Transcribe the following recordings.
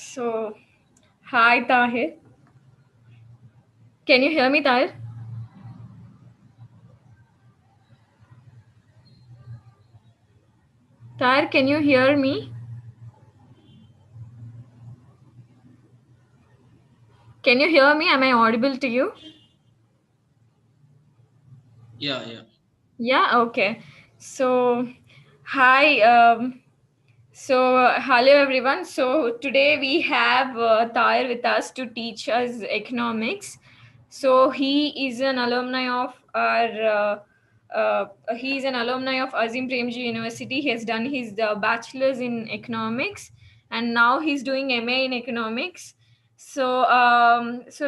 So, hi Tahir. Can you hear me, Tahir? Tahir, can you hear me? Can you hear me? Am I audible to you? Yeah. Yeah, okay. So, hi. Hello everyone. So, today we have Tahir with us to teach us economics. So, he is an alumni of Azim Premji University. He has done his bachelor's in economics, and now he's doing MA in economics. So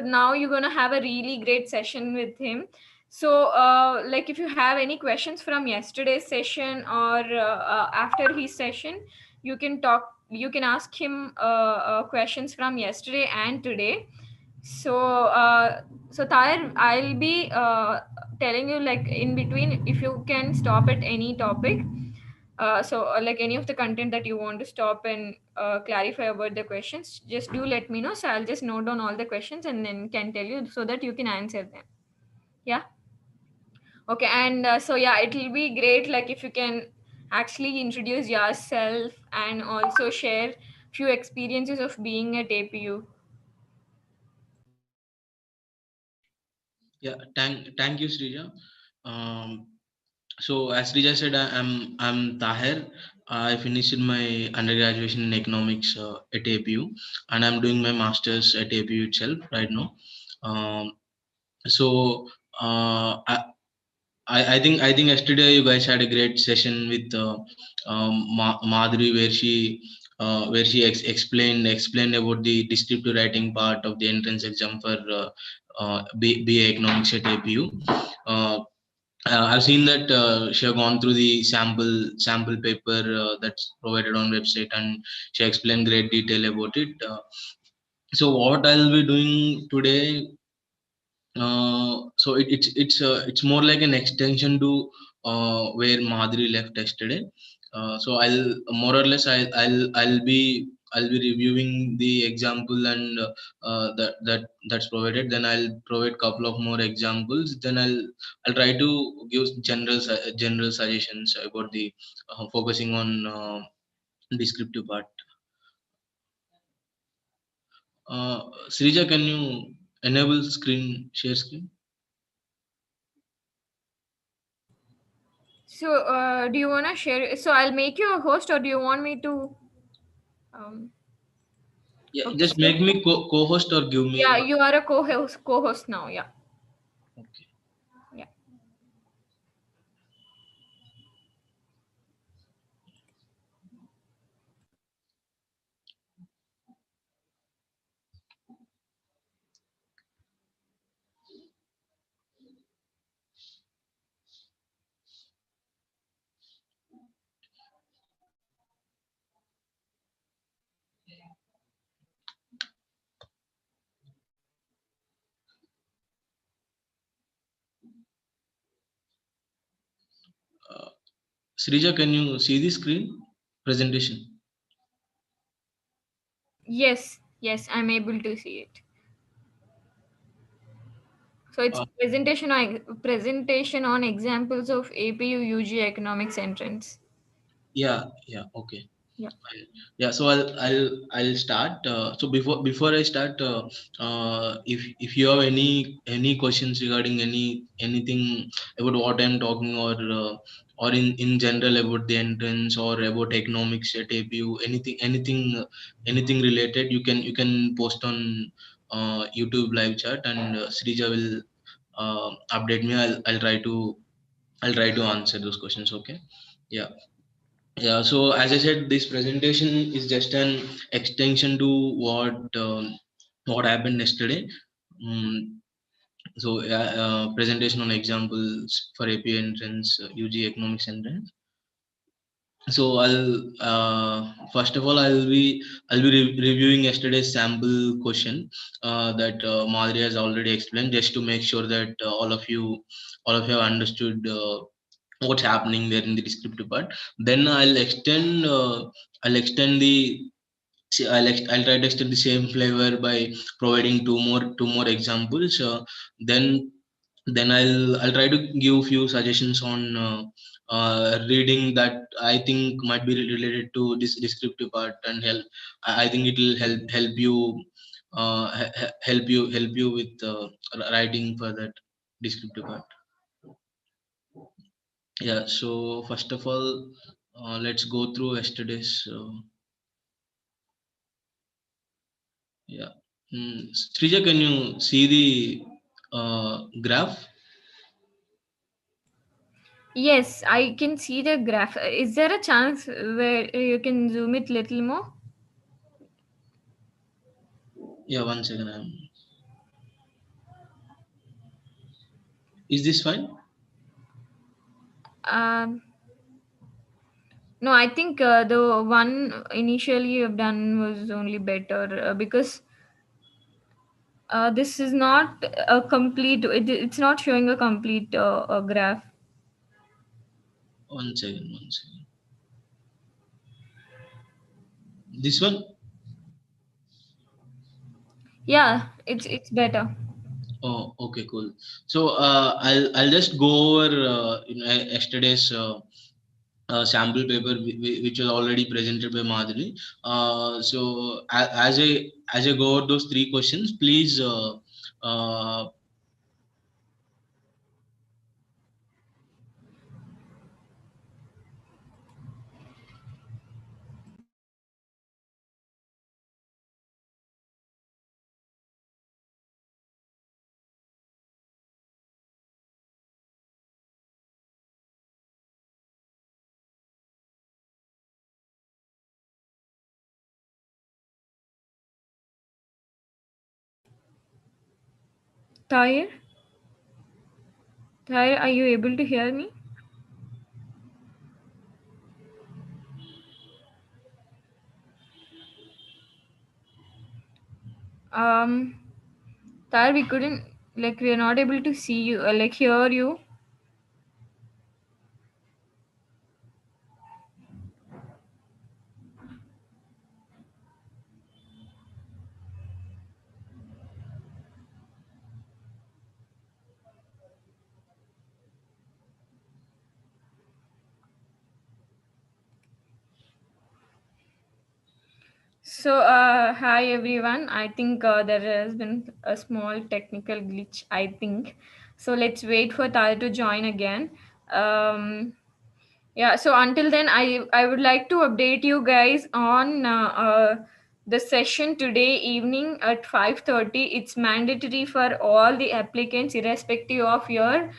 now you're gonna have a really great session with him. So, like, if you have any questions from yesterday's session or after his session, you can talk. You can ask him questions from yesterday and today. So, Tahir, I'll be telling you, like, in between, if you can stop at any topic. Like, any of the content that you want to stop and clarify about the questions, just do let me know. So I'll just note down all the questions and then can tell you so that you can answer them. Yeah. Okay. And so yeah, it will be great. Like, if you can actually introduce yourself and also share few experiences of being at APU. Yeah. Thank you, Srija. Um, so as Srija said, I'm Taher. I finished my undergraduate in economics at APU, and I'm doing my masters at APU itself right now. Um, so I think yesterday you guys had a great session with Madhuri, where she explained about the descriptive writing part of the entrance exam for BA Economics at APU. Uh, I've seen that she have gone through the sample paper that's provided on website, and she explained great detail about it. So what I'll be doing today, it's more like an extension to where Madhuri left yesterday. So I'll more or less I'll be reviewing the example and that's provided. Then I'll provide couple of more examples. Then I'll try to give general suggestions about the focusing on descriptive part. Srija, can you enable share screen? So, do you want to share? So, I'll make you a host, or do you want me to? Um, Yeah, okay, just so make me co-host or give yeah, me. you are a co-host. Co-host now. Yeah, Okay. yeah. Uh, Srija, can you see the screen presentation? Yes, yes, I'm able to see it. So it's Uh, presentation on examples of APU UG economics entrance. yeah, okay. Yeah. Yeah, so I'll start. So before I start, if you have any questions regarding anything about what I'm talking, or in general about the entrance or about economics at APU, anything related, you can post on YouTube live chat, and Srija will update me. I'll try to answer those questions. Okay. Yeah. Yeah, so as I said, this presentation is just an extension to what happened yesterday. Um, Presentation on examples for AP entrance, UG economics entrance. So first of all I'll be reviewing yesterday's sample question that Madhuri has already explained, just to make sure that all of you have understood what's happening there in the descriptive part. Then I'll extend the See, I'll try to extend the same flavor by providing two more examples. Then I'll try to give few suggestions on reading that I think might be related to this descriptive part, and help. I think it will help you help you with writing for that descriptive part. Yeah. So first of all, let's go through yesterday's. Yeah. Srija, can you see the graph? Yes, I can see the graph. Is there a chance where you can zoom it little more? Yeah, one second. Is this fine? Um, no, I think the one initially you've done was only better because this is not a complete. It's not showing a complete graph. One second, one second. This one? Yeah, it's better. Oh, okay, cool. So I'll just go over yesterday's sample paper which was already presented by Madhuri. So as I go over those three questions, please uh, Tahir, Tahir, are you able to hear me? Um, Tahir, we couldn't we are not able to see you, hear you. So, hi everyone. I think there has been a small technical glitch, I think. So, let's wait for Tara to join again. Um, yeah, so until then, I would like to update you guys on the session today evening at 5:30. It's mandatory for all the applicants, irrespective of your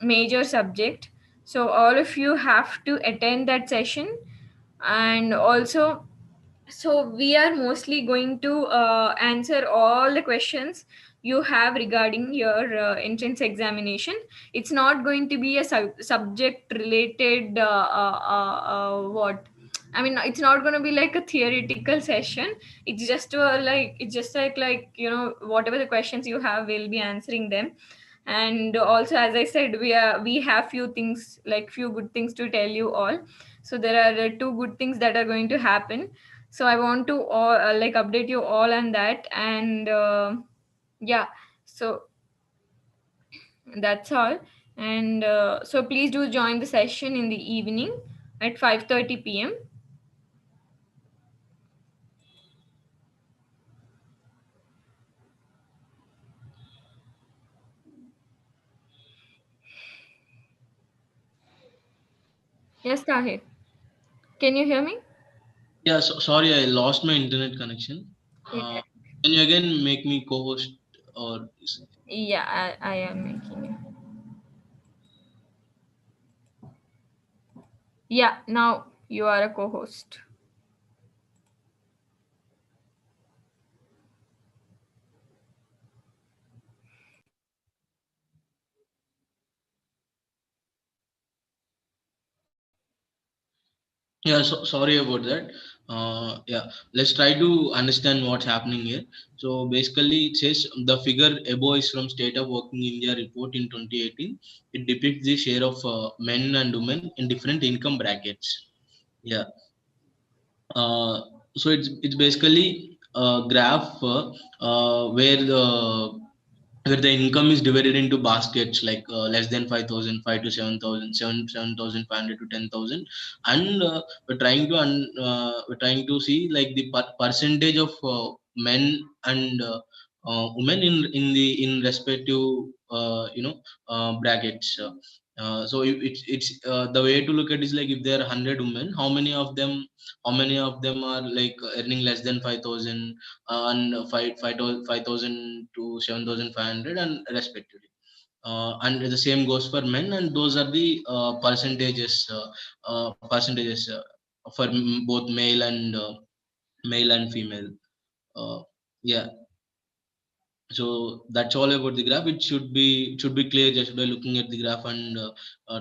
major subject. So, all of you have to attend that session, and also so we are mostly going to answer all the questions you have regarding your entrance examination. It's not going to be a subject related what I mean, it's not going to be like a theoretical session. It's just it's just whatever the questions you have, we'll be answering them. And also, as I said, we have few good things to tell you all. So there are two good things that are going to happen. So I want to update you all on that. And yeah, so that's all. And so please do join the session in the evening at 5:30 p.m. Yes, Tahir, can you hear me? yeah. So, sorry, I lost my internet connection. Yeah, Can you again make me co-host or? yeah, I am making it. Yeah, now you are a co-host. Yeah, so sorry about that. Yeah, let's try to understand what's happening here. So basically, it says the figure above is from State of Working India report in 2018. It depicts the share of men and women in different income brackets. Yeah. So it's basically a graph where the income is divided into baskets, like less than 5,000, 5 to 7,000, 7,500 to 10,000. And we're trying to see like the percentage of men and women in respective brackets. So it's the way to look at is like, if there are 100 women, how many of them are like earning less than 5,000, and 5,000 to 7,500 and respectively. And the same goes for men, and those are the percentages for both male and female. uh, yeah, so that's all about the graph. It should be clear just by looking at the graph and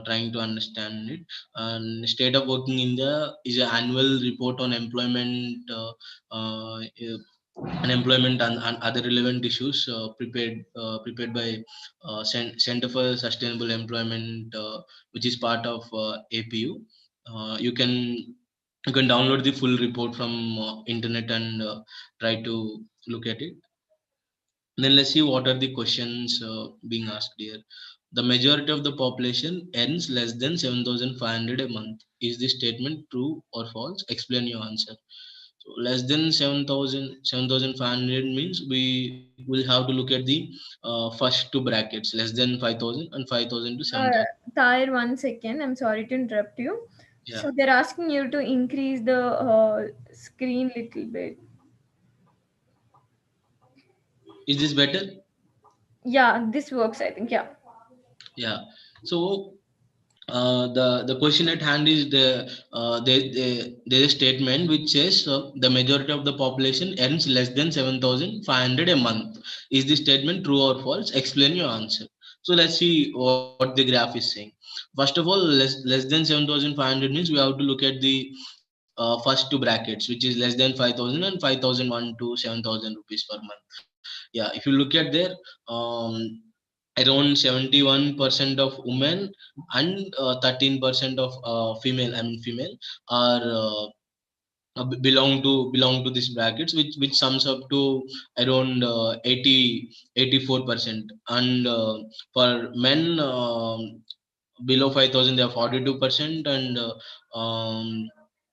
trying to understand it. And State of Working India is an annual report on employment, unemployment, and other relevant issues, prepared by Center for Sustainable Employment, which is part of APU. You can download the full report from internet and try to look at it. Then let's see what are the questions being asked here. The majority of the population earns less than 7,500 a month. Is this statement true or false? Explain your answer. So less than 7,500 means we will have to look at the first two brackets, less than 5,000 and 5,000 to Uh, 7,000. Tahir, 1 second. I'm sorry to interrupt you. Yeah. So they're asking you to increase the screen little bit. Is this better? Yeah, this works, I think. Yeah. Yeah. So the question at hand is there's a statement which says the majority of the population earns less than 7,500 a month. Is this statement true or false? Explain your answer. So let's see what the graph is saying. First of all, less than 7,500 means we have to look at the first two brackets, which is less than 5,000 and 5,001 to 7,000 rupees per month. Yeah, if you look at there, um, around 71% of women and 13% of female are belong to these brackets, which sums up to around 84%. And for men, below 5,000 they are 42%, and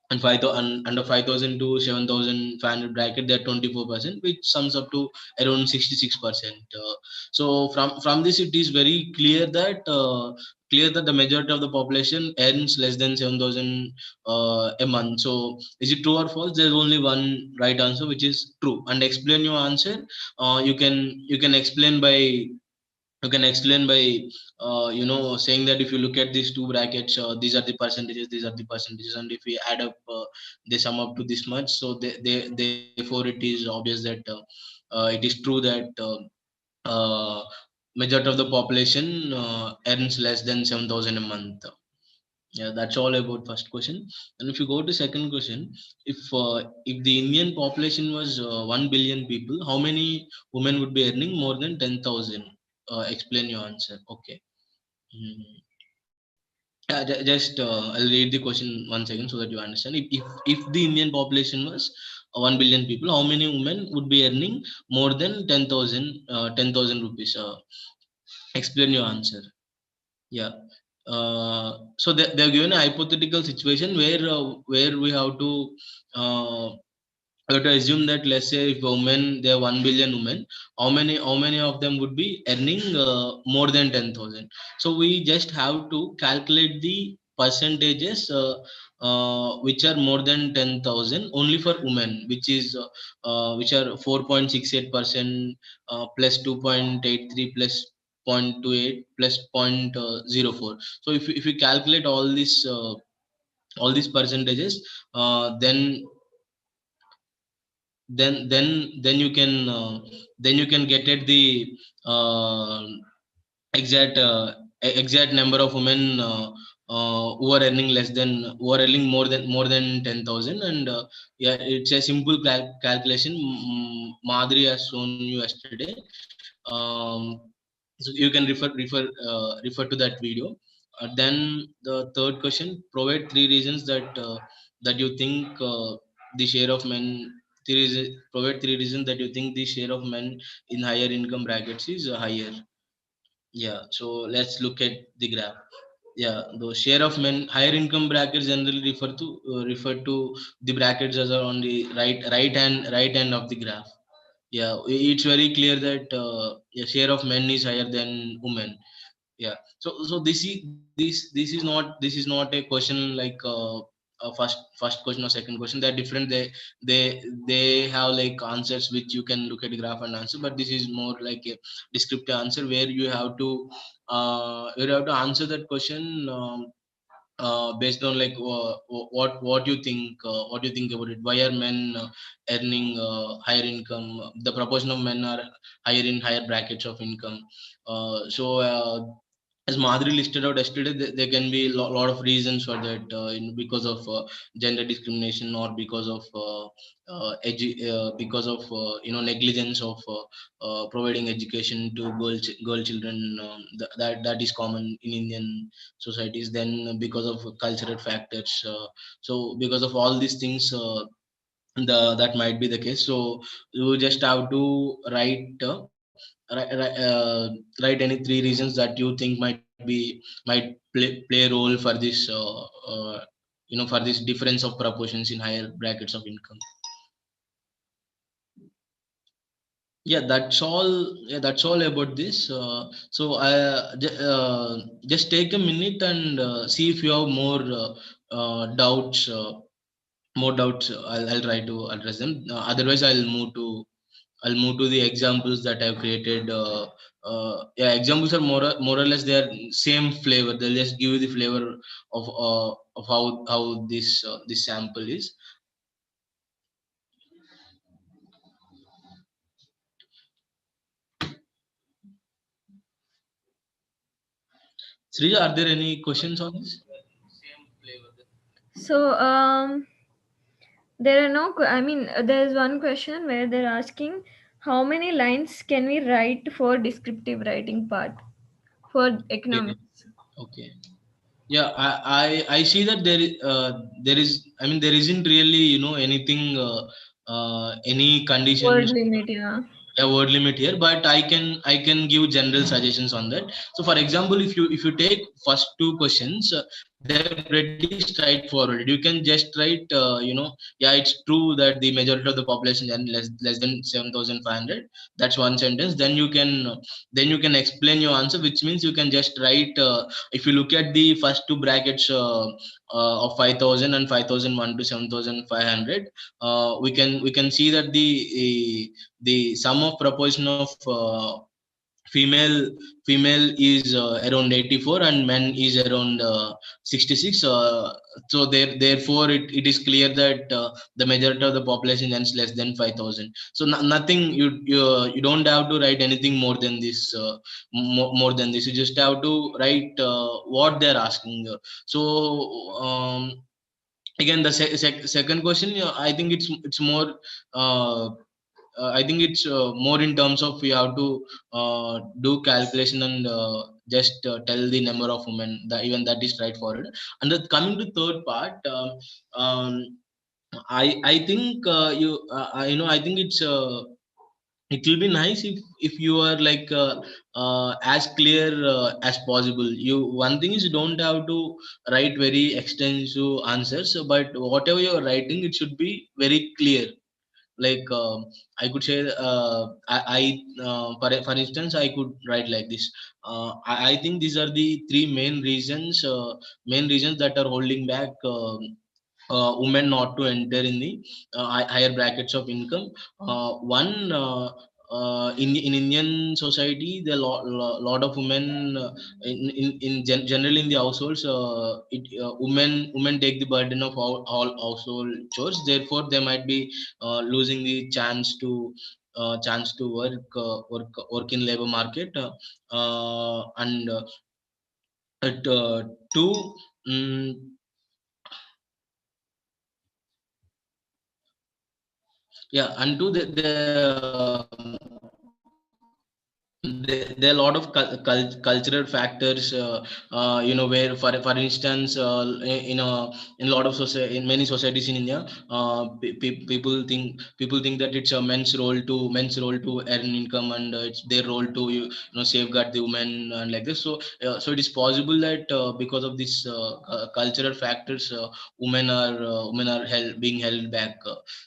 under 5,000 to 7,500 bracket they're 24%, which sums up to around 66%. So from this it is very clear that the majority of the population earns less than 7,000 a month. So is it true or false? There's only one right answer, which is true. And explain your answer. You can explain by saying that if you look at these two brackets, these are the percentages, and if we add up, they sum up to this much. So therefore it is obvious that it is true that uh, majority of the population earns less than 7,000 a month. Yeah, that's all about first question. And if you go to second question, if the Indian population was 1 billion people, how many women would be earning more than 10,000? Explain your answer. Okay. Mhm. Yeah, just I'll read the question one second so that you understand. If the Indian population was 1 billion people, how many women would be earning more than 10,000 rupees? Explain your answer. Yeah. So they're given a hypothetical situation where uh, we have to assume that, let's say, if women, there are 1 billion women, how many of them would be earning more than 10,000? So we just have to calculate the percentages which are more than 10,000 only for women, which are 4.68%, plus 2.83, plus 0.28, plus 0.04. So if you calculate all these percentages, then then you can get at the uh, exact exact number of women who are earning less than who are earning more than 10,000. And yeah, it's a simple calculation. Madhuri has shown you yesterday. So you can refer to that video. Then the third question: provide three reasons that you think the share of men, provide three reasons that you think the share of men in higher income brackets is higher. Yeah, so let's look at the graph. Yeah, the share of men higher income brackets generally refer to the brackets as are on the right hand of the graph. Yeah, it's very clear that yeah, share of men is higher than women. Yeah, so this is not a question like a first question or second question. They're different. They have like answers which you can look at the graph and answer, but this is more like a descriptive answer where you have to answer that question based on like what you think about it. Why are men earning higher income? The proportion of men are higher in higher brackets of income. As Madhuri listed out yesterday, there can be a lot of reasons for that, because of gender discrimination, or because of because of negligence of providing education to girl children. That is common in Indian societies. Then because of cultural factors, because of all these things, that might be the case. So you just have to write any three reasons that you think might play a role for this for this difference of proportions in higher brackets of income. Yeah, that's all. Yeah, that's all about this. Just take a minute and see if you have doubts. More doubts, I'll try to address them. Otherwise, I'll move to the examples that I've created. Yeah, examples are more or less they are same flavor. They'll just give you the flavor of how this sample is. Srija, are there any questions on this? So there are no. I mean, there is one question where they're asking how many lines can we write for descriptive writing part for Okay. economics. Okay. Yeah, I see that there is, I mean, there isn't really anything, any Word conditions, limit, yeah. a word limit here, but I can give general suggestions on that. So for example, if you take first two questions, they're pretty straightforward. You can just write, yeah, it's true that the majority of the population and less than 7,500. That's one sentence. Then you can explain your answer, which means you can just write, if you look at the first two brackets, of 5,000 and 5,001 to 7,500, we can see that the sum of proportion of female female is around 84 and men is around 66. Therefore it is clear that the majority of the population is less than 5,000. So nothing, you don't have to write anything more than this. You just have to write what they're asking. Again, the second question, I think it's more, uh, I think it's more in terms of we have to do calculation and just tell the number of women. That even that is straightforward. And coming to third part, um, I think I think it will be nice if you are like as clear as possible. You One thing is, you don't have to write very extensive answers, but whatever you are writing, it should be very clear. Like, I could say, for instance, I could write like this. I think these are the three main reasons that are holding back women not to enter in the higher brackets of income. One, in Indian society, there are lot of women, generally in the households. Women take the burden of all household chores. Therefore, they might be losing the chance to work in labor market. And at two, mm, yeah, and two, there are a lot of cultural factors, where for instance, in a lot of society, in many societies in India, people think that it's a men's role to earn income, and it's their role to safeguard the women and like this. So it is possible that because of this cultural factors, women are being held back.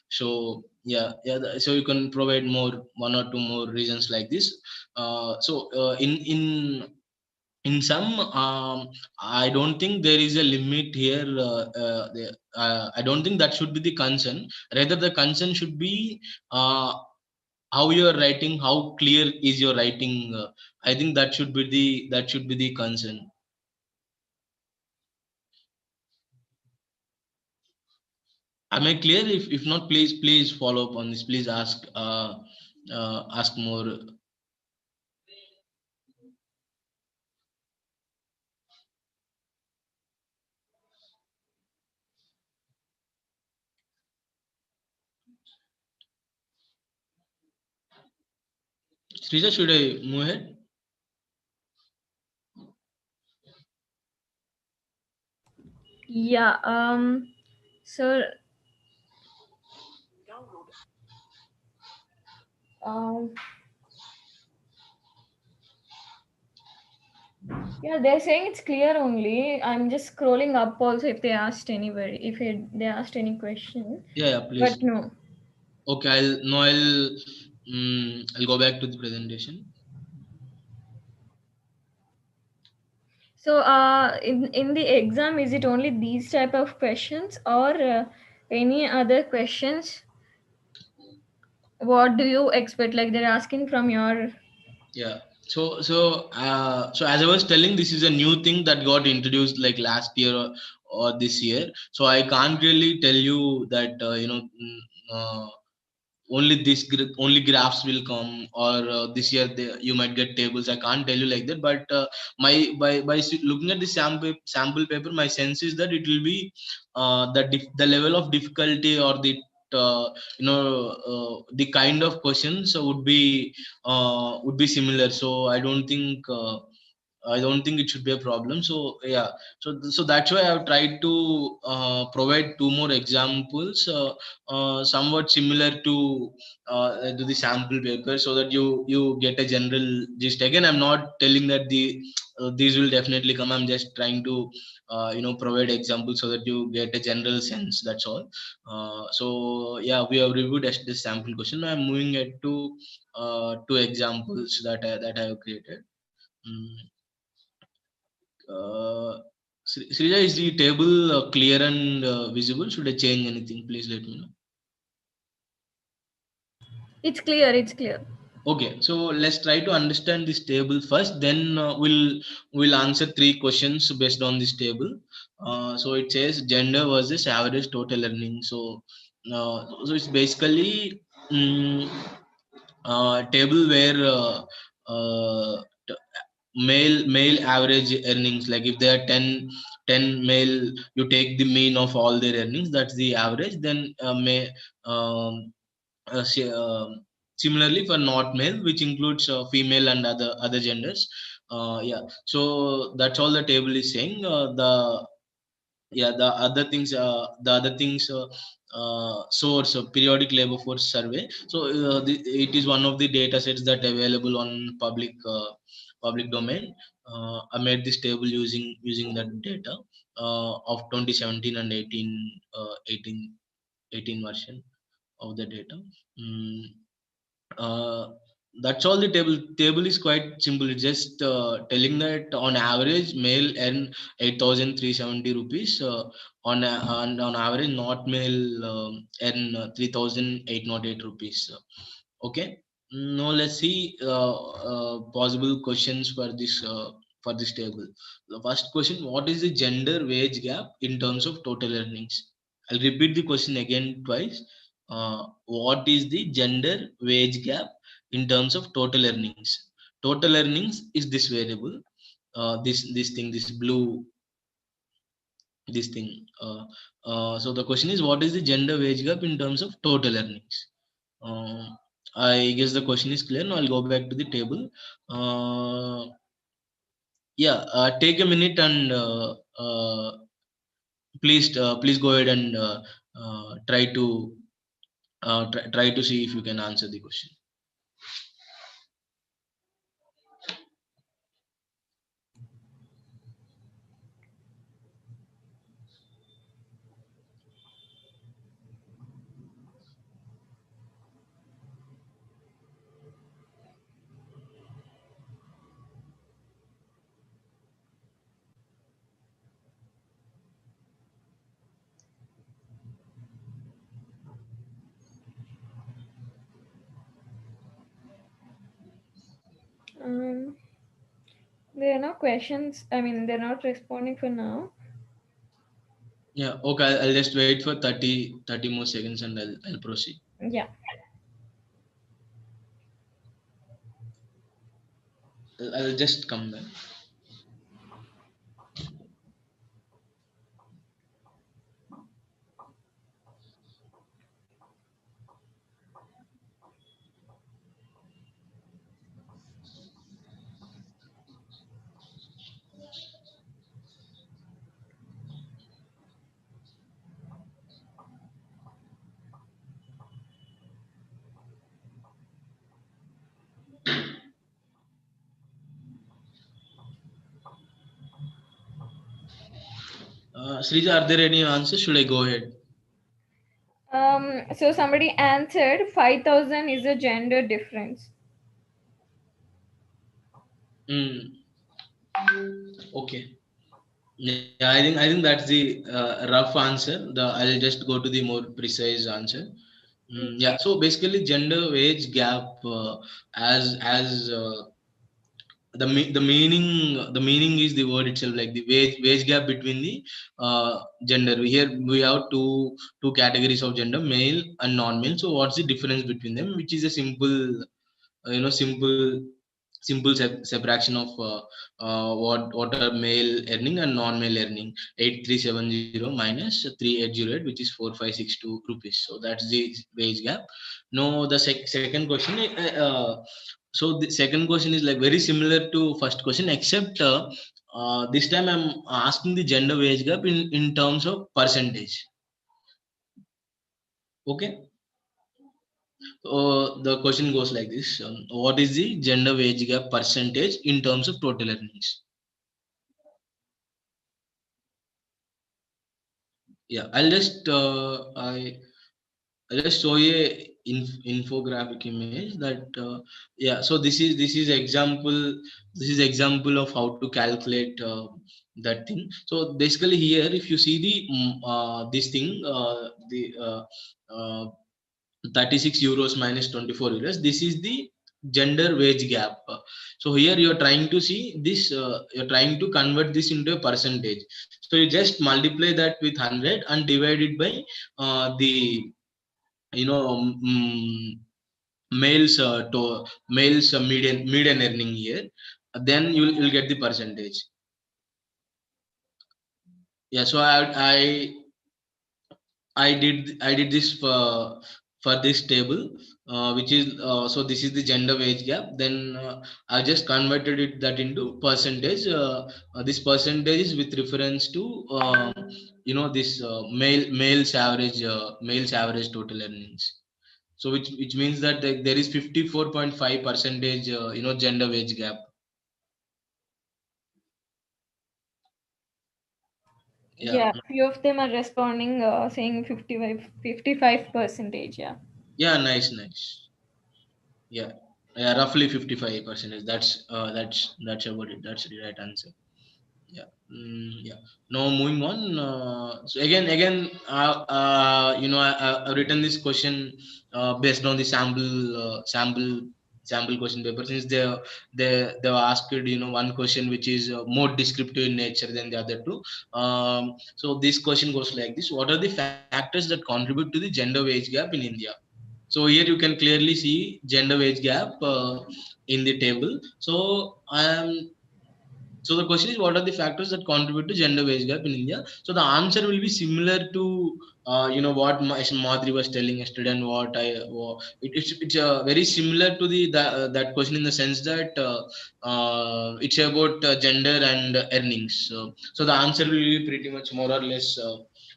So yeah, yeah, so you can provide more one or two more reasons like this. In some, I don't think there is a limit here. I don't think that should be the concern. Rather, the concern should be how you are writing, how clear is your writing. I think that should be the concern. Am I clear? If not, please follow up on this. Please ask more. Srija, should I move ahead? Yeah. So um, yeah, they're saying it's clear only. I'm just scrolling up also if they asked anybody, if they asked any question. Yeah, yeah, But please. no. Okay, I'll go back to the presentation. So in the exam, is it only these type of questions or any other questions? What do you expect? Like they're asking from your. Yeah. So as I was telling, this is a new thing that got introduced like last year, or this year. So I can't really tell you that only only graphs will come, or this year you might get tables. I can't tell you like that, but my by looking at the sample paper, my sense is that it will be the level of difficulty, or the uh, the kind of questions would be similar. So I don't think it should be a problem. So yeah, so that's why I've tried to provide two more examples, somewhat similar to the sample paper, so that you get a general gist. Again, I'm not telling that these will definitely come. I'm just trying to provide examples so that you get a general sense. That's all. So yeah, we have reviewed the sample question. Now I'm moving it to two examples that I have created. Mm. Uh, Srija, is the table clear and visible? Should I change anything? Please let me know. It's clear. It's clear. Okay, so let's try to understand this table first. Then we'll answer three questions based on this table. So it says gender versus average total earning. So it's basically table where male average earnings, like if there are 10 male, you take the mean of all their earnings, that's the average. Then may um, similarly for not male, which includes female and other genders. Yeah, so that's all the table is saying. The other things source of periodic labor force survey. So it is one of the data sets that available on public domain. I made this table using that data of 2017 and 18 version of the data. Mm, uh, that's all. The table is quite simple. It's just telling that on average male earn 8,370 rupees, on average not male earn 3,808 rupees. Okay, now let's see possible questions for this table. The first question: what is the gender wage gap in terms of total earnings? I'll repeat the question again twice. What is the gender wage gap in terms of total earnings? Total earnings is this variable, this thing, this blue, this thing. So the question is, what is the gender wage gap in terms of total earnings? Um, I guess the question is clear. Now I'll go back to the table. Uh, yeah, take a minute and please go ahead and try to see if you can answer the question. Um, there are no questions. I mean, they're not responding for now. Yeah, okay. I'll just wait for 30 more seconds and I'll proceed. Yeah. I'll just come back. Srija, are there any answers? Should I go ahead? So somebody answered 5,000 is a gender difference. Mm, okay. Yeah, I think that's the rough answer. I'll just go to the more precise answer. Yeah. Okay. So basically, gender wage gap, as the meaning is the word itself, like the wage gap between the gender. Here we have two categories of gender, male and non-male. So what's the difference between them? Which is a simple, simple separation of what are male earning and non-male earning. 8370 minus 3808, which is 4562 rupees. So that's the wage gap. No, the second question, so the second question is like very similar to first question, except this time I'm asking the gender wage gap in terms of percentage. Okay. The question goes like this: what is the gender wage gap percentage in terms of total earnings? Yeah, I'll just show you a infographic image that yeah. So this is example. This is example of how to calculate that thing. So basically here, if you see the this thing, the uh, 36 euros minus 24 euros, this is the gender wage gap. So here you're trying to see this, you're trying to convert this into a percentage. So you just multiply that with 100 and divide it by the, you know males median earning here, then you'll get the percentage. Yeah, so I did this for this table, which is so this is the gender wage gap. Then I just converted it that into percentage. This percentage is with reference to this male's average total earnings. So which means that there is 54.5 percentage gender wage gap. Yeah, Yeah, few of them are responding, saying 55 percentage. Yeah. yeah, nice. Yeah, yeah, roughly 55 percentage. That's about it. That's the right answer. Yeah. Yeah. Now moving on. So again, I've written this question based on the sample question paper, since they were asked one question which is more descriptive in nature than the other two. So this question goes like this: what are the factors that contribute to the gender wage gap in India? So here you can clearly see gender wage gap in the table. So I am So the question is, what are the factors that contribute to gender wage gap in India? So the answer will be similar to what Madhuri was telling yesterday, and what it's very similar to that question, in the sense that it's about gender and earnings. So the answer will be pretty much more or less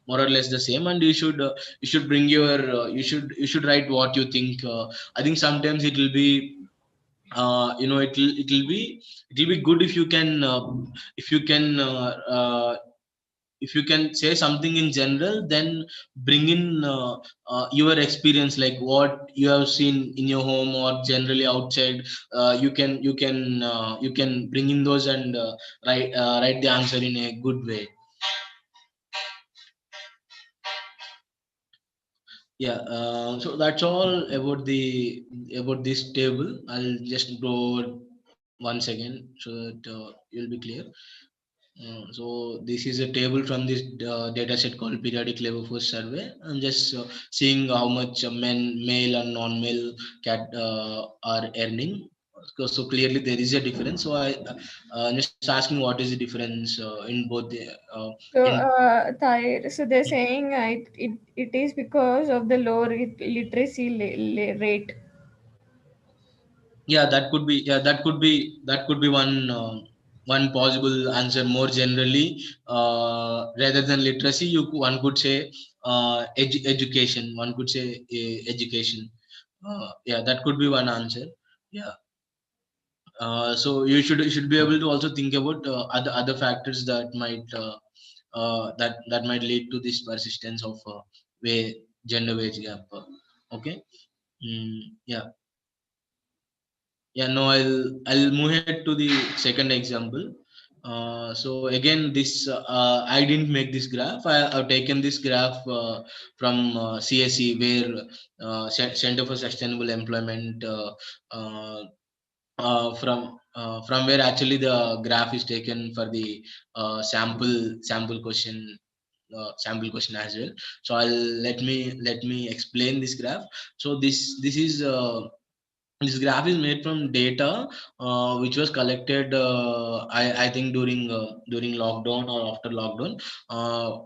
the same, and you should bring your you should write what you think. I think sometimes it will be it will be good if you can if you can uh, uh, if you can say something in general, then bring in your experience, like what you have seen in your home or generally outside. You can bring in those, and write the answer in a good way. Yeah, so that's all about the about this table. I'll just go one second so that you'll be clear. So this is a table from this data set called periodic labor force survey. I'm just seeing how much male and non-male cat are earning. So clearly there is a difference. So I'm just asking, what is the difference in both the So, in so they're saying it is because of the low literacy rate. Yeah, that could be, that could be one possible answer. More generally, rather than literacy, one could say education. One could say education. Yeah, that could be one answer. Yeah. So you should be able to also think about other factors that might lead to this persistence of gender wage gap. Okay. Yeah. Yeah, no, I'll move ahead to the second example. So again, this I didn't make this graph. I've taken this graph from CSE, where Center for Sustainable Employment, from where actually the graph is taken for the sample question as well. So let me explain this graph. So this is this graph is made from data which was collected I think during lockdown or after lockdown,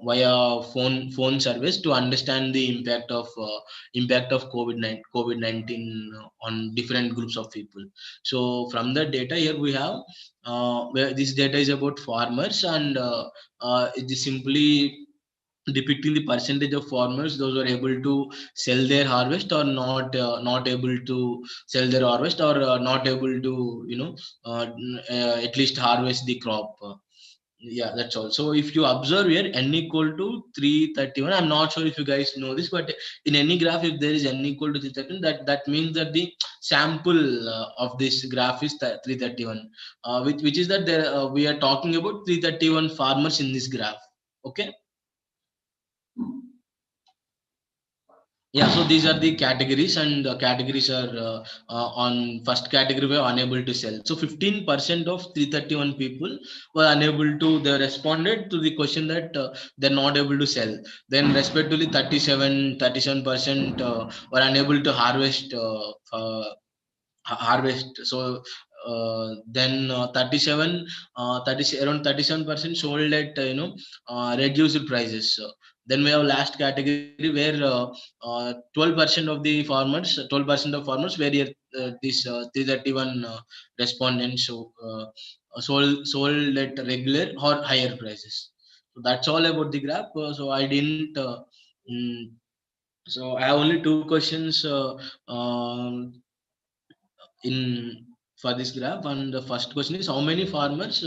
via phone surveys, to understand the impact of COVID-19 on different groups of people. So from the data here we have, where this data is about farmers, and it is simply depicting the percentage of farmers those who are able to sell their harvest, or not able to sell their harvest, or not able to at least harvest the crop. Yeah, that's all. So if you observe here, n equal to 331, I'm not sure if you guys know this, but in any graph, if there is n equal to 331, that means that the sample of this graph is 331, which is that there we are talking about 331 farmers in this graph. Okay. Yeah, so these are the categories, and the categories are on first category were unable to sell. So 15% of 331 people were unable to. They responded to the question that they're not able to sell. Then respectively 37% were unable to harvest. So then 37 around 37% sold at reduced prices. So then we have last category where 12% of the farmers 12% of farmers were here, this 331 respondents, so sold at regular or higher prices. So that's all about the graph. So I didn't mm, so I have only two questions in for this graph, and the first question is, how many farmers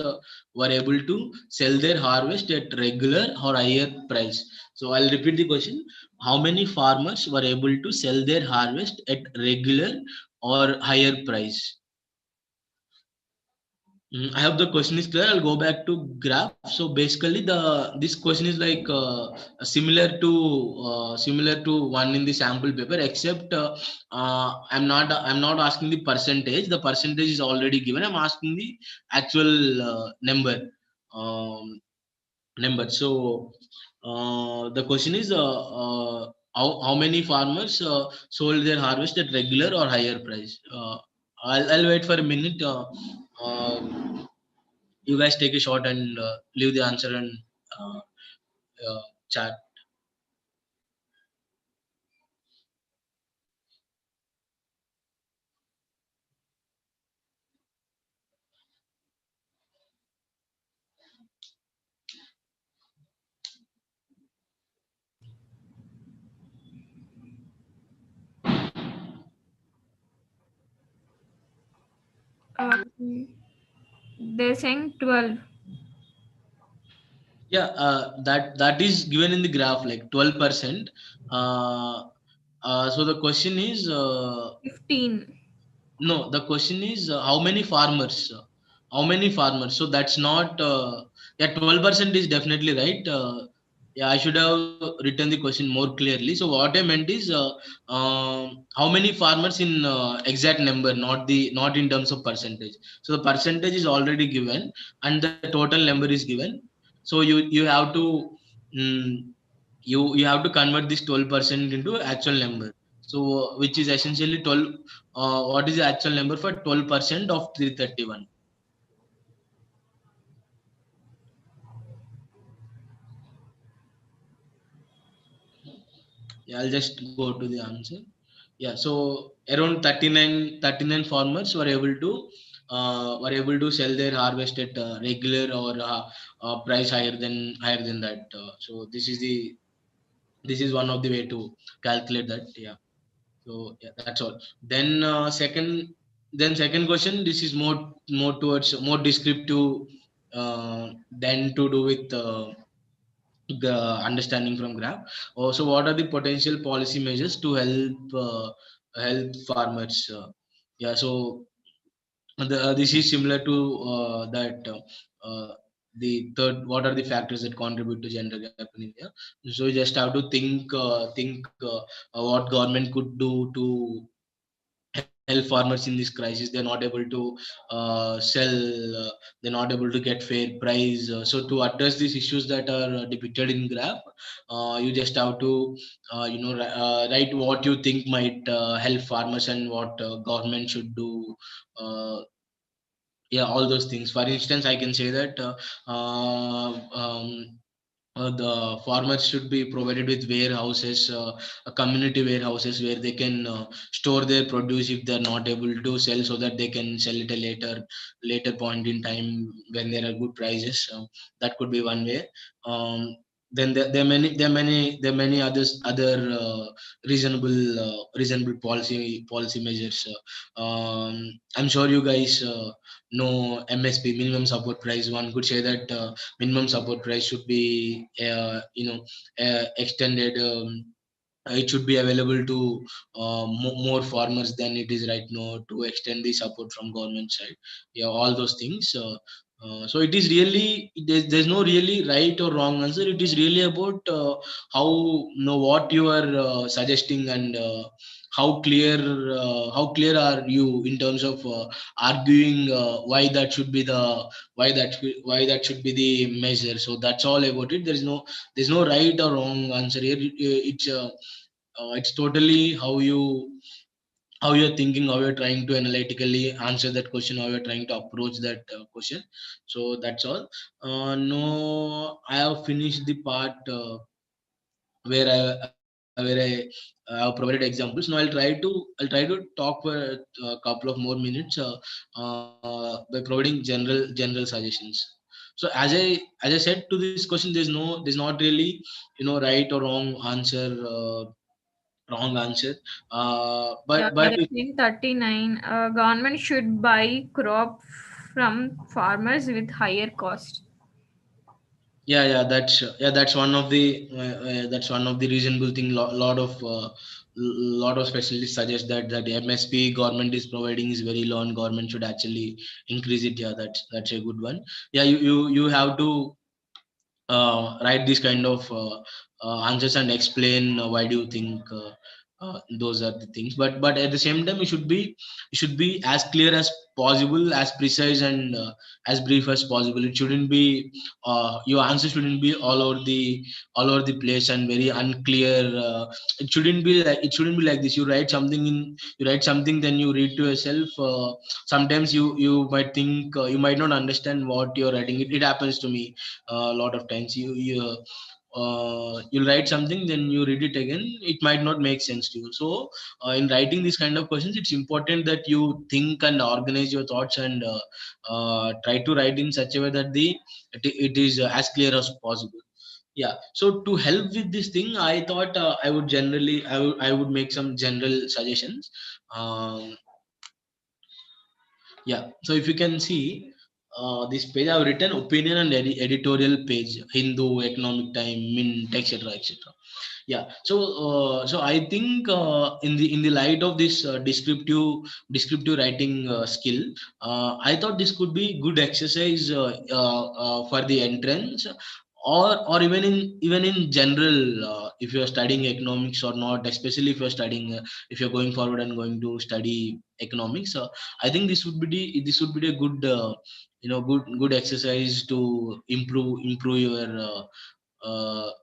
were able to sell their harvest at regular or higher price? So I'll repeat the question: how many farmers were able to sell their harvest at regular or higher price? I hope the question is clear. I'll go back to graph. So basically, the this question is like similar to one in the sample paper, except I'm not asking the percentage. The percentage is already given. I'm asking the actual number. So the question is, how many farmers sold their harvest at regular or higher price? I'll wait for a minute. Uh, you guys take a shot and leave the answer and uh, chat. Uh, they're saying 12, Yeah, that is given in the graph like 12%. Uh, so the question is 15. no, the question is how many farmers? How many farmers? So that's not. Yeah, 12% is definitely right. Yeah, I should have written the question more clearly. So what I meant is how many farmers in exact number, not in terms of percentage. So the percentage is already given, and the total number is given. So you have to mm, you have to convert this 12% into actual number. So which is essentially 12. What is the actual number for 12% of 331? Yeah, I'll just go to the answer. Yeah, so around 39 farmers were able to sell their harvest at regular or price higher than that. So this is one of the way to calculate that. Yeah. So yeah, that's all. Then second question. This is more towards more descriptive than to do with the understanding from graph. Also, what are the potential policy measures to help farmers? Yeah, so this is similar to that. The third, what are the factors that contribute to gender gap in India? So you just have to think what government could do to help farmers in this crisis. They're not able to sell, they're not able to get fair price. So to address these issues that are depicted in graph, you just have to write what you think might help farmers and what government should do. uh, yeah, all those things. For instance, I can say that uh, um, the farmers should be provided with warehouses, community warehouses where they can store their produce if they are not able to sell, so that they can sell it a later point in time when there are good prices. That could be one way. Then there are many other reasonable policy measures. I'm sure you guys know MSP, minimum support price. One could say that minimum support price should be extended. It should be available to more farmers than it is right now, to extend the support from government side. Yeah, all those things. So it is really, there's no really right or wrong answer. It is really about how, what you are suggesting, and how clear are you in terms of arguing why that should be the why that should be the measure. So that's all about it. There's no right or wrong answer here. It's totally how you're thinking, how you're trying to analytically answer that question, how you're trying to approach that question. So that's all. No, I have finished the part where I have provided examples. Now I'll try to talk for a couple of more minutes by providing general suggestions. So as I said to this question, there's not really right or wrong answer. Yeah, But they're saying 39. Government should buy crop from farmers with higher cost. that's one of the reasonable thing. Lot of specialists suggest that the MSP government is providing is very low, and government should actually increase it. Yeah, that's a good one. Yeah, you have to write this kind of answers and explain why do you think Those are the things, but at the same time it should be as clear as possible, as precise, and as brief as possible. It shouldn't be your answer shouldn't be all over the place and very unclear. It shouldn't be like this. You write something, then you read to yourself. Sometimes you might think, you might not understand what you're writing. It happens to me a lot of times. You'll write something, then you read it again, it might not make sense to you. So in writing these kind of questions, it's important that you think and organize your thoughts, and try to write in such a way that it is as clear as possible. Yeah, so to help with this thing, I thought I would make some general suggestions. um, yeah, so if you can see this page, I've written opinion and editorial page: Hindu, Economic Time, Mint, etc., etc. Yeah, so I think in the light of this descriptive writing skill, I thought this could be good exercise for the entrance, or even in general, if you're studying economics or not, especially if you're going forward and going to study economics. I think this would be a good exercise to improve your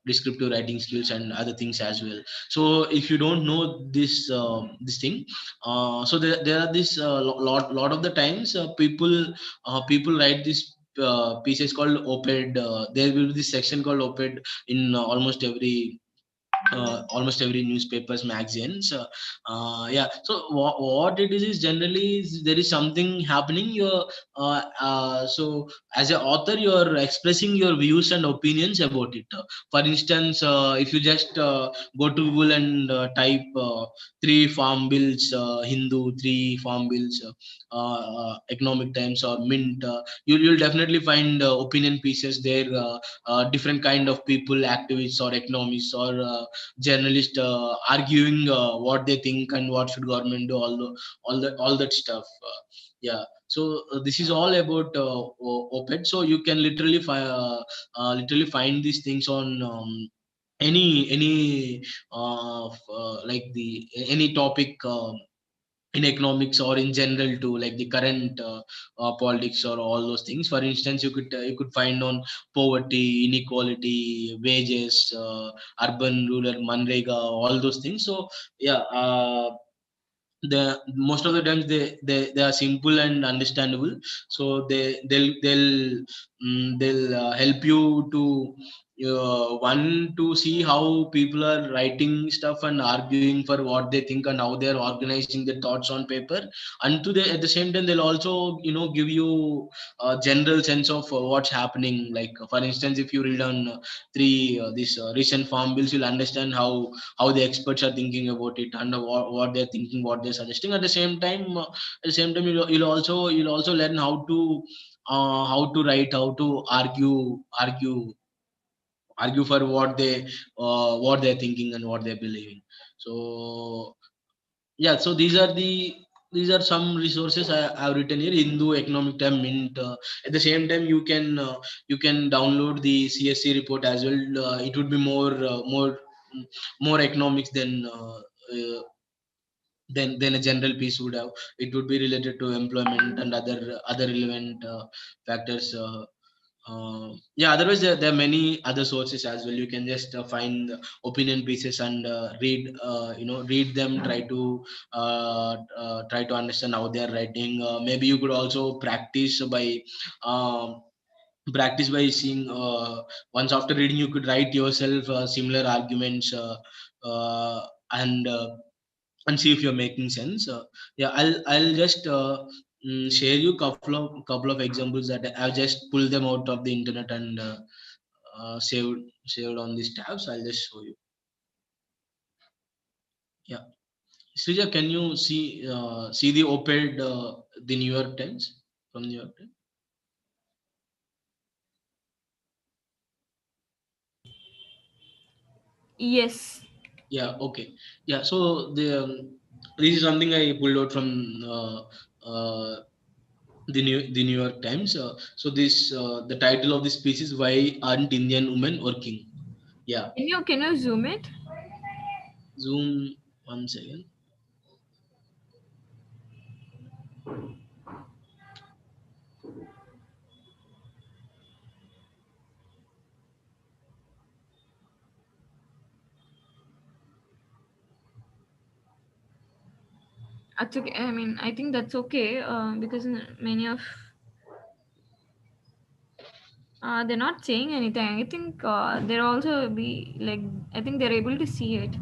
descriptive writing skills and other things as well. So if you don't know this thing, so there are this lot of the times, people write this pieces called oped. There will be this section called oped in almost every newspapers, magazines. Yeah, so what it is generally is there is something happening. So as an author, you're expressing your views and opinions about it. For instance, if you just go to Google and type three farm bills, Hindu, three farm bills, Economic Times or Mint, you'll definitely find opinion pieces there. Different kind of people, activists or economists or journalists, arguing what they think and what should government do, all that stuff. Yeah, so this is all about oped. So you can literally find these things on any like the any topic, in economics or in general too, like the current politics or all those things. For instance, you could find on poverty, inequality, wages, urban, rural, manrega, all those things. So yeah, the most of the times they are simple and understandable. So they'll help you to one, to see how people are writing stuff and arguing for what they think and how they are organizing their thoughts on paper. And at the same time, they'll also give you a general sense of what's happening. Like for instance, if you read on three these recent farm bills, you'll understand how the experts are thinking about it, and what they're thinking, what they're suggesting. At the same time, you'll also learn how to write, how to argue for what they're thinking and what they're believing. So yeah, so these are some resources I've written here: Hindu, Economic Time, Mint. At the same time, you can download the CSC report as well. It would be more economics than a general piece would have. It would be related to employment and other relevant factors. Yeah, otherwise there are many other sources as well. You can just find opinion pieces and read them. Try to understand how they are writing. Maybe you could also um, practice by seeing, once after reading, you could write yourself similar arguments, and see if you're making sense. Yeah, I'll just share you couple of examples that I've just pulled them out of the internet and saved on these tabs. I'll just show you. Yeah, Srija, can you see the op-ed, the New York Times, from New York Times? Yes. Yeah, okay. Yeah, so this is something I pulled out from the New York Times. So the title of this piece is "Why Aren't Indian Women Working?" Yeah, Can you zoom it? Zoom. One second. That's okay. I mean, I think that's okay because many of they're not saying anything. I think they're also be like, I think they're able to see it.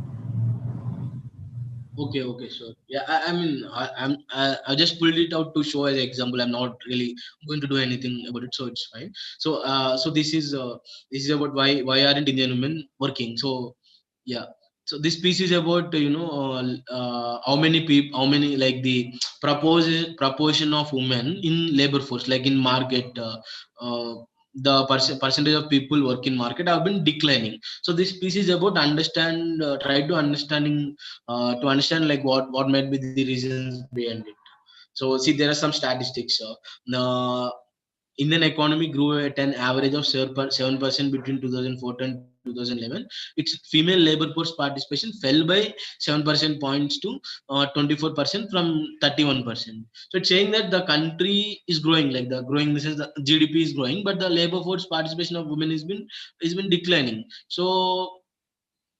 Okay, okay, sure. Yeah, I mean, I just pulled it out to show as an example. I'm not really going to do anything about it, so it's fine. So this is about why aren't Indian women working? So, yeah. So this piece is about how many people, how many like the proportion of women in labor force, like in market. The percentage of people work in market have been declining. So this piece is about understand, try to understand like what might be the reasons behind it. So see, there are some statistics. The Indian economy grew at an average of 7% between 2004 and 2011. Its female labor force participation fell by 7% points to 24% from 31%. So it's saying that the country is growing, like the growing. This is the GDP is growing, but the labor force participation of women has been declining. So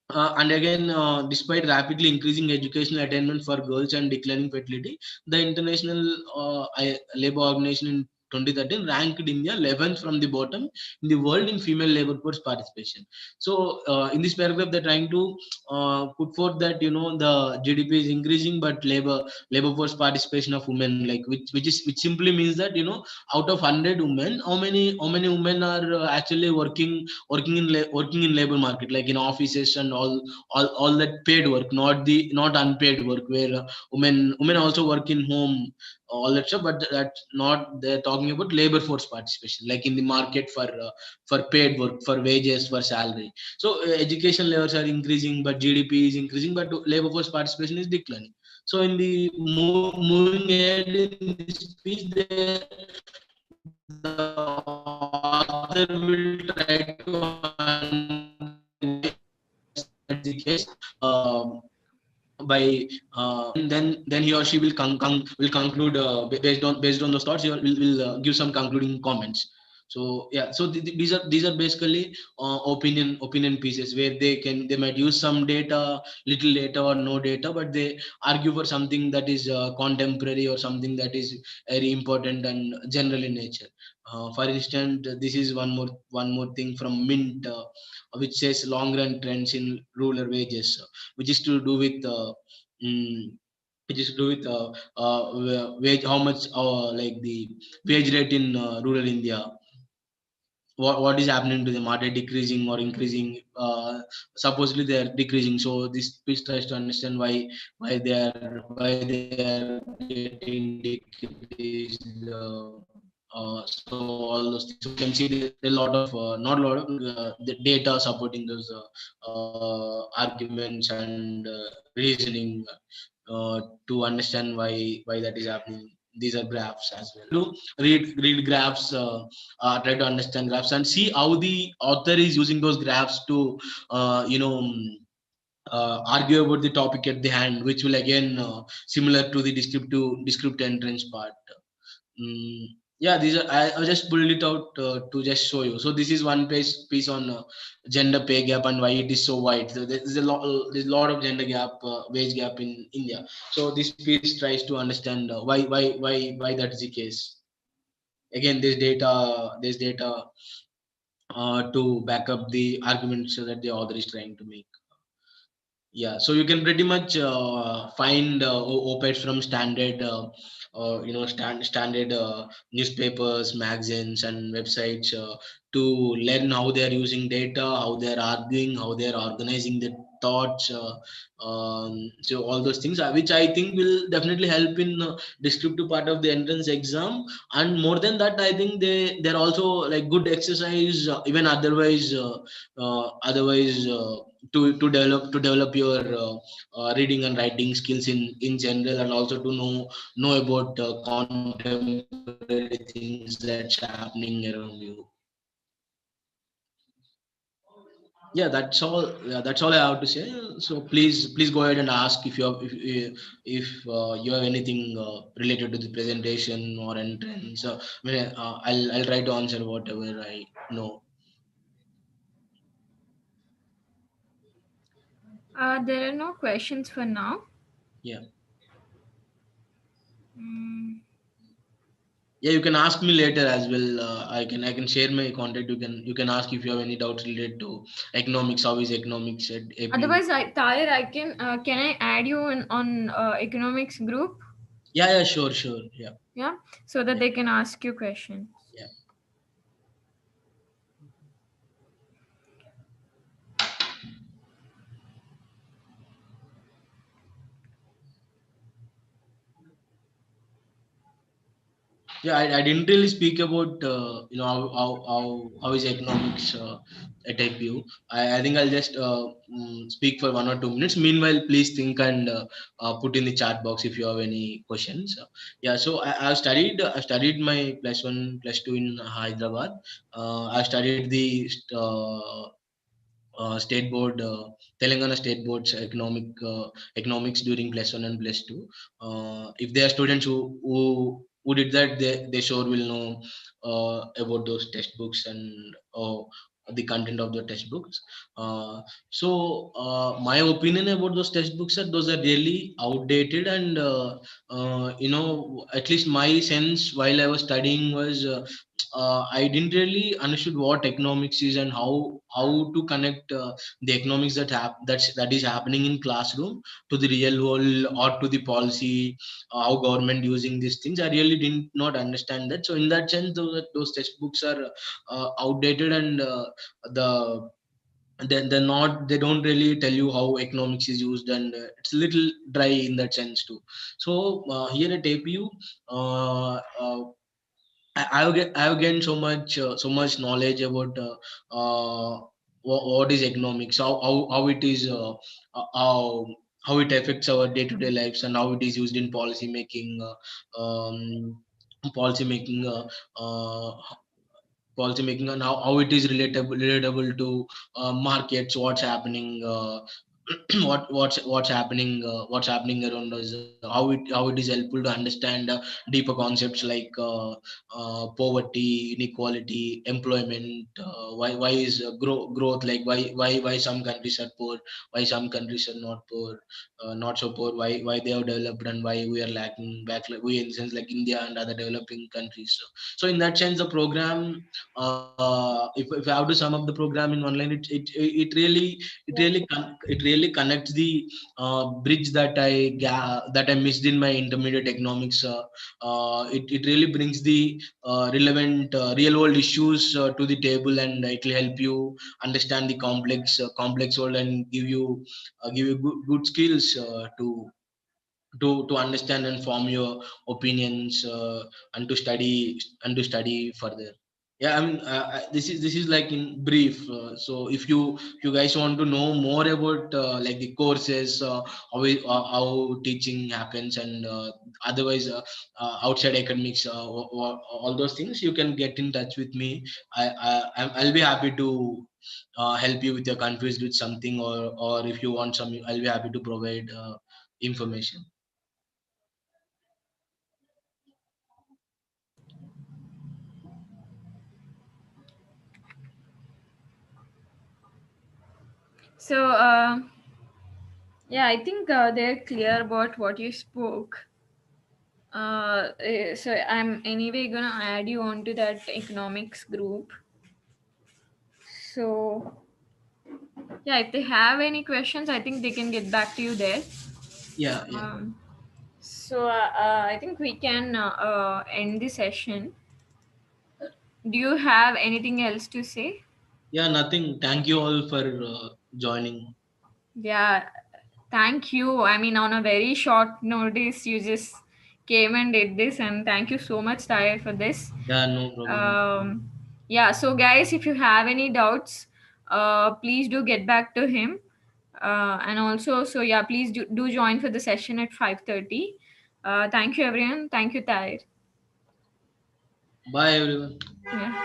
and again, despite rapidly increasing educational attainment for girls and declining fertility, the International Labor Organization in 2013 ranked India 11th from the bottom in the world in female labor force participation. So, in this paragraph, they're trying to put forth that the GDP is increasing, but labor force participation of women, like which simply means that out of 100 women, how many women are actually working in labor market, like in offices and all that paid work, not unpaid work, where women also work in home, all that stuff, but that's not, they're talking about labor force participation, like in the market for paid work, for wages, for salary. So education levels are increasing, but GDP is increasing, but labor force participation is declining. So in the moving ahead in this piece, the author will try to understand why that's the case. By then he or she will conclude, based on those thoughts. He will give some concluding comments. So yeah, so these are basically opinion pieces, where they might use some data, little data or no data, but they argue for something that is contemporary, or something that is very important and general in nature. For instance, this is one more thing from Mint, which says long run trends in rural wages, which is to do with mm, which is to do with wage, how much like the wage rate in rural India, what is happening to them, are they decreasing or increasing? Supposedly they are decreasing. So this piece tries to understand why they are getting decreased. So all those things. So we can see there are a lot of not a lot of the data supporting those arguments and reasoning to understand why that is happening. These are graphs as well. To read graphs, try to understand graphs and see how the author is using those graphs to argue about the topic at the hand, which will again similar to the descriptive entrance part. Mm, yeah, these are, I just pulled it out to just show you. So this is one piece on gender pay gap and why it is so wide. So there's a lot of gender gap, wage gap in India. So this piece tries to understand why that is the case. Again, there's data to back up the arguments that the author is trying to make. Yeah, so you can pretty much find op-eds from standard newspapers, magazines, and websites to learn how they are using data, how they are arguing, how they are organizing their thoughts. So all those things, which I think will definitely help in descriptive part of the entrance exam. And more than that, I think they're also like good exercise, even otherwise. To develop your reading and writing skills in general, and also to know about contemporary things that's happening around you. Yeah, that's all. Yeah, that's all I have to say. So please go ahead and ask if you have, if you have anything related to the presentation or entrance. I mean, I'll try to answer whatever I know. There are no questions for now. Yeah. Mm. Yeah, you can ask me later as well. I can share my contact. You can ask if you have any doubts related to economics. How is economics at APU? Otherwise, Tahir, can I add you on economics group? Yeah, yeah, sure. Yeah, Yeah, so that yeah, they can ask you questions. yeah. Yeah, I didn't really speak about how is economics at APU. I think I'll just speak for 1 or 2 minutes. Meanwhile, please think and put in the chat box if you have any questions. Yeah, so I studied my plus 1 plus 2 in Hyderabad. I studied the state board, Telangana state board's economics during plus 1 and plus 2. If there are students who did that, they sure will know about those textbooks and uh, the content of the textbooks. My opinion about those textbooks are those are really outdated, and at least my sense while I was studying was I didn't really understood what economics is and how to connect the economics that is happening in classroom to the real world or to the policy, how government using these things. I really did not understand that. So in that sense, those textbooks are outdated, and the they're not, they don't really tell you how economics is used, and it's a little dry in that sense too. So here at APU, I've gained so much knowledge about what is economics, how it is, how it affects our day to day lives, and how it is used in policy making, policy making, and how it is relatable to markets, what's happening, what's happening around us, how it is helpful to understand deeper concepts like poverty, inequality, employment, why is growth, like why some countries are poor, why some countries are not poor, not so poor, why they are developed and why we are lacking back, like we in the sense like India and other developing countries. So in that sense, the program, if I have to sum up the program in one line, it really connects the bridge that I missed in my intermediate economics. It really brings the relevant real world issues to the table, and it will help you understand the complex world, and give you good skills to understand and form your opinions, and to study further. Yeah, I mean, this is like in brief. So if you guys want to know more about like the courses, how teaching happens, and otherwise, outside academics, all those things, you can get in touch with me. I'll be happy to help you with your confused with something, or if you want some, I'll be happy to provide information. So, yeah, I think they're clear about what you spoke. So I'm anyway gonna add you onto that economics group. So yeah, if they have any questions, I think they can get back to you there. Yeah, yeah. Um, I think we can end the session. Do you have anything else to say? Yeah, nothing. Thank you all for joining. Yeah, thank you. I mean, on a very short notice, you just came and did this, and thank you so much, Tyre, for this. Yeah, no problem. Yeah, so guys, if you have any doubts, please do get back to him. And also, so yeah, please do join for the session at 5:30. Thank you, everyone. Thank you, Tyre. Bye, everyone. Yeah.